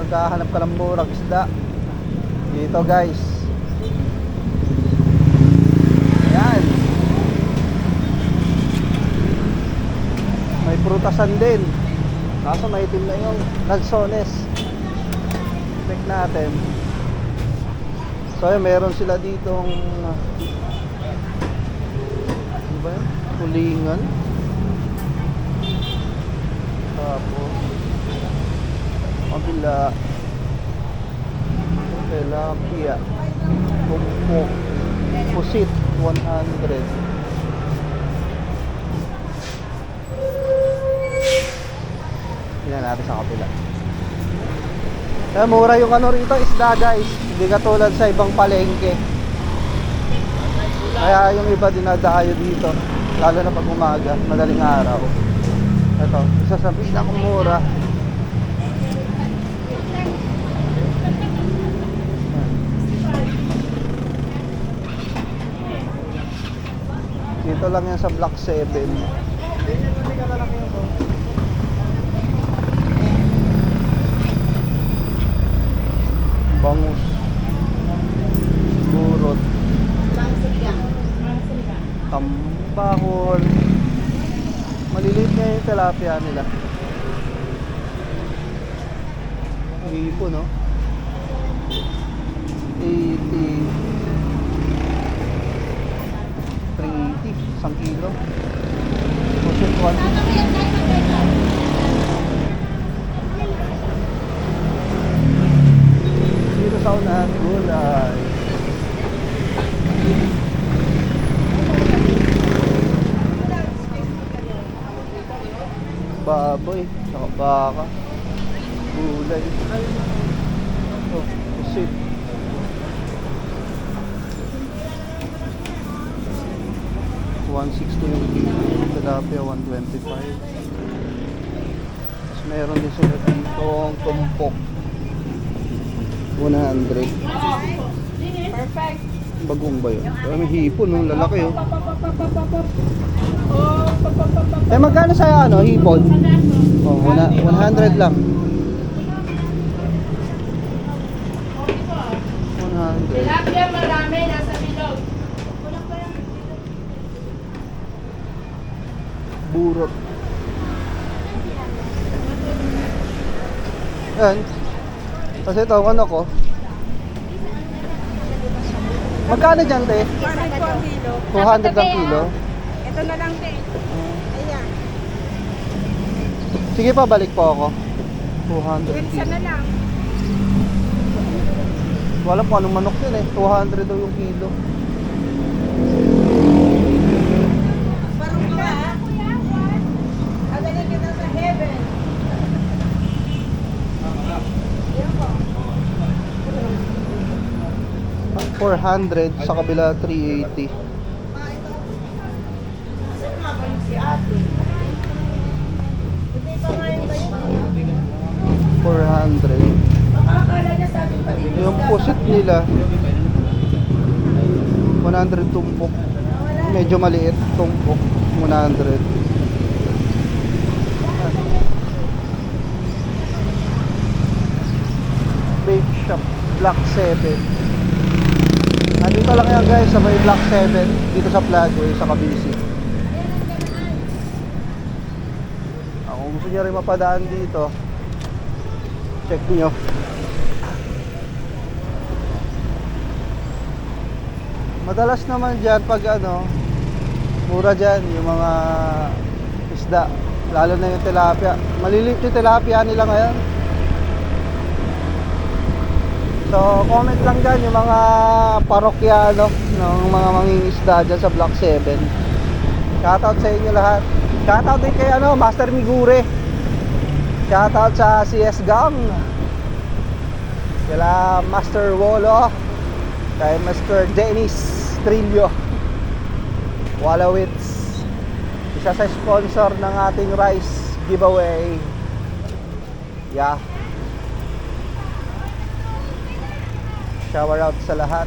naghahanap ka ng murang isda, dito guys. Ayan. May prutasan din. Kaso maitim na yung lansones. Check natin. So yun, meron sila ditong ano ba yun? Tulingan. Tapos kabila tilapia, bumbok, pusit 100. Tingnan natin sa kabila. Kaya mura yung ano rito, isda guys. Hindi katulad sa ibang palengke. Kaya yung iba dinadayo dito, lalo na pag umaga, madaling araw. Ito, isa sa pinakamura. Dito lang yan sa Block 7. Bangus, burot, tambahol. Maliliit nga yung tilapia nila. Hipo, no? 80, 380, 1 kilo. Pusit 1. Dito sa unahan, gulay. Baboy, saka baka, gulay. Ito, pusit. $160 yung kilo, tilapia $125. Tapos meron din sila dito ang tumpok, 100. Perfect. Bagong ba yun? Pero may hipon, no? Lalaki, oh. Eh, magkano sa ano, hipon? Oh, 100 lang. 100. Tilapia marami, nasa bilog. Burot. Yan. Kasi ito, ano ko? Magkano dyan, te? 200 po ang kilo. 200 ang kilo? Ito na lang, te. Ayan. Sige pa, balik po ako. 200 Isa kilo. na lang. Wala po anong manok yun, eh. 200 daw yung kilo. Parang ka, ha? Agaling kita sa heaven. 400 sa kabila 380. Si ate. Hindi pa ngayon ba yun? 400. Akala niya sa atin pa dito. Yung pusit nila 100 tumpok. Medyo maliit tumpok 100. Bake shop Block 7. Nandito lang yan guys sa may Block 7 dito sa Flagway sa Cavite. Kung gusto nyo rin mapadaan dito, check nyo. Madalas naman dyan pag ano, mura dyan yung mga isda, lalo na yung tilapia. Maliliit yung tilapia nila ngayon. So comment lang dyan yung mga parokyano ng mga mangingisda dyan sa Block 7. Shoutout sa inyo lahat. Shoutout din kay ano, Master Migure. Shoutout sa CS Gang, kila Master Wolo, kay Master Dennis Trillo Walawitz, isa sa sponsor ng ating rice giveaway. Yeah. Shower out sa lahat.